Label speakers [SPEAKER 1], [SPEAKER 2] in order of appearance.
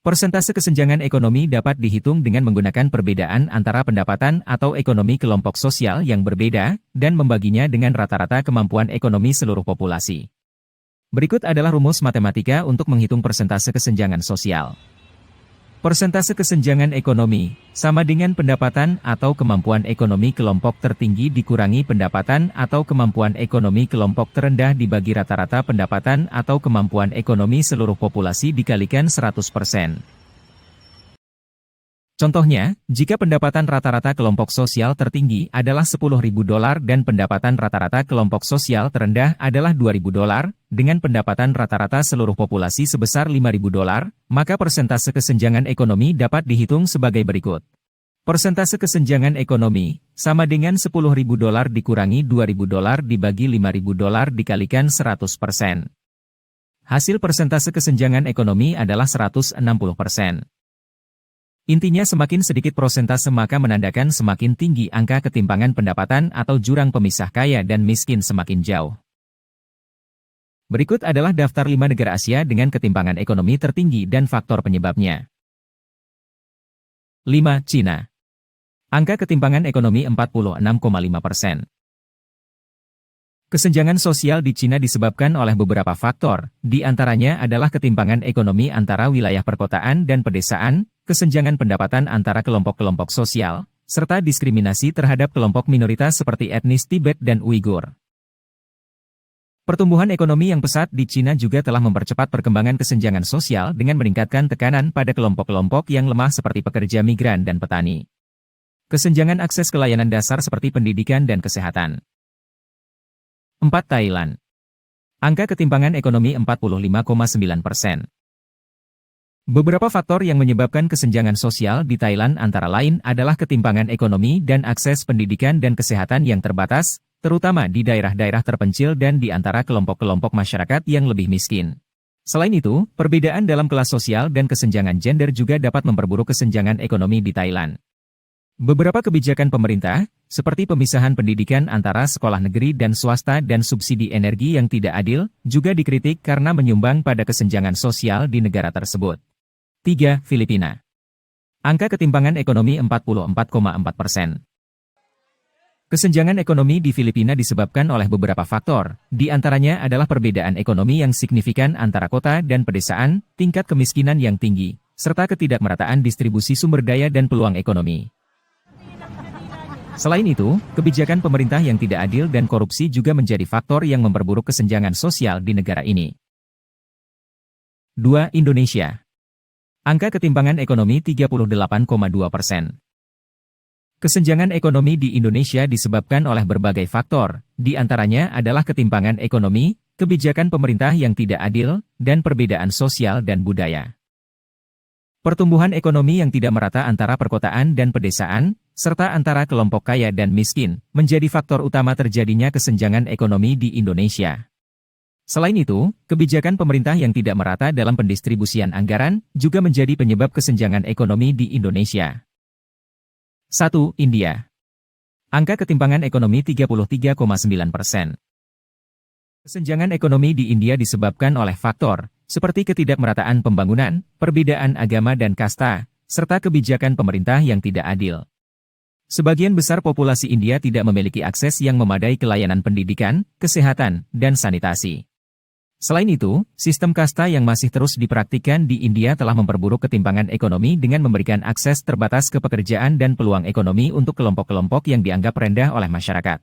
[SPEAKER 1] Persentase kesenjangan ekonomi dapat dihitung dengan menggunakan perbedaan antara pendapatan atau ekonomi kelompok sosial yang berbeda, dan membaginya dengan rata-rata kemampuan ekonomi seluruh populasi. Berikut adalah rumus matematika untuk menghitung persentase kesenjangan sosial. Persentase kesenjangan ekonomi sama dengan pendapatan atau kemampuan ekonomi kelompok tertinggi dikurangi pendapatan atau kemampuan ekonomi kelompok terendah dibagi rata-rata pendapatan atau kemampuan ekonomi seluruh populasi dikalikan 100%. Contohnya, jika pendapatan rata-rata kelompok sosial tertinggi adalah $10.000 dan pendapatan rata-rata kelompok sosial terendah adalah $2.000, dengan pendapatan rata-rata seluruh populasi sebesar $5.000, maka persentase kesenjangan ekonomi dapat dihitung sebagai berikut. Persentase kesenjangan ekonomi sama dengan $10.000 dikurangi $2.000 dibagi $5.000 dikalikan 100%. Hasil persentase kesenjangan ekonomi adalah 160%. Intinya semakin sedikit persentase maka menandakan semakin tinggi angka ketimpangan pendapatan atau jurang pemisah kaya dan miskin semakin jauh. Berikut adalah daftar 5 negara Asia dengan ketimpangan ekonomi tertinggi dan faktor penyebabnya. 5. Cina. Angka ketimpangan ekonomi 46,5%. Kesenjangan sosial di Cina disebabkan oleh beberapa faktor, di antaranya adalah ketimpangan ekonomi antara wilayah perkotaan dan pedesaan, kesenjangan pendapatan antara kelompok-kelompok sosial, serta diskriminasi terhadap kelompok minoritas seperti etnis Tibet dan Uighur. Pertumbuhan ekonomi yang pesat di Cina juga telah mempercepat perkembangan kesenjangan sosial dengan meningkatkan tekanan pada kelompok-kelompok yang lemah seperti pekerja migran dan petani. Kesenjangan akses ke layanan dasar seperti pendidikan dan kesehatan. 4. Thailand. Angka ketimpangan ekonomi 45,9%. Beberapa faktor yang menyebabkan kesenjangan sosial di Thailand antara lain adalah ketimpangan ekonomi dan akses pendidikan dan kesehatan yang terbatas, terutama di daerah-daerah terpencil dan di antara kelompok-kelompok masyarakat yang lebih miskin. Selain itu, perbedaan dalam kelas sosial dan kesenjangan gender juga dapat memperburuk kesenjangan ekonomi di Thailand. Beberapa kebijakan pemerintah, seperti pemisahan pendidikan antara sekolah negeri dan swasta dan subsidi energi yang tidak adil, juga dikritik karena menyumbang pada kesenjangan sosial di negara tersebut. 3. Filipina. Angka ketimpangan ekonomi 44,4%. Kesenjangan ekonomi di Filipina disebabkan oleh beberapa faktor, di antaranya adalah perbedaan ekonomi yang signifikan antara kota dan pedesaan, tingkat kemiskinan yang tinggi, serta ketidakmerataan distribusi sumber daya dan peluang ekonomi. Selain itu, kebijakan pemerintah yang tidak adil dan korupsi juga menjadi faktor yang memperburuk kesenjangan sosial di negara ini. 2. Indonesia. Angka ketimpangan ekonomi 38,2%. Kesenjangan ekonomi di Indonesia disebabkan oleh berbagai faktor, di antaranya adalah ketimpangan ekonomi, kebijakan pemerintah yang tidak adil, dan perbedaan sosial dan budaya. Pertumbuhan ekonomi yang tidak merata antara perkotaan dan pedesaan, serta antara kelompok kaya dan miskin, menjadi faktor utama terjadinya kesenjangan ekonomi di Indonesia. Selain itu, kebijakan pemerintah yang tidak merata dalam pendistribusian anggaran, juga menjadi penyebab kesenjangan ekonomi di Indonesia. 1. India. Angka ketimpangan ekonomi 33,9%. Kesenjangan ekonomi di India disebabkan oleh faktor, seperti ketidakmerataan pembangunan, perbedaan agama dan kasta, serta kebijakan pemerintah yang tidak adil. Sebagian besar populasi India tidak memiliki akses yang memadai ke layanan pendidikan, kesehatan, dan sanitasi. Selain itu, sistem kasta yang masih terus dipraktikkan di India telah memperburuk ketimpangan ekonomi dengan memberikan akses terbatas ke pekerjaan dan peluang ekonomi untuk kelompok-kelompok yang dianggap rendah oleh masyarakat.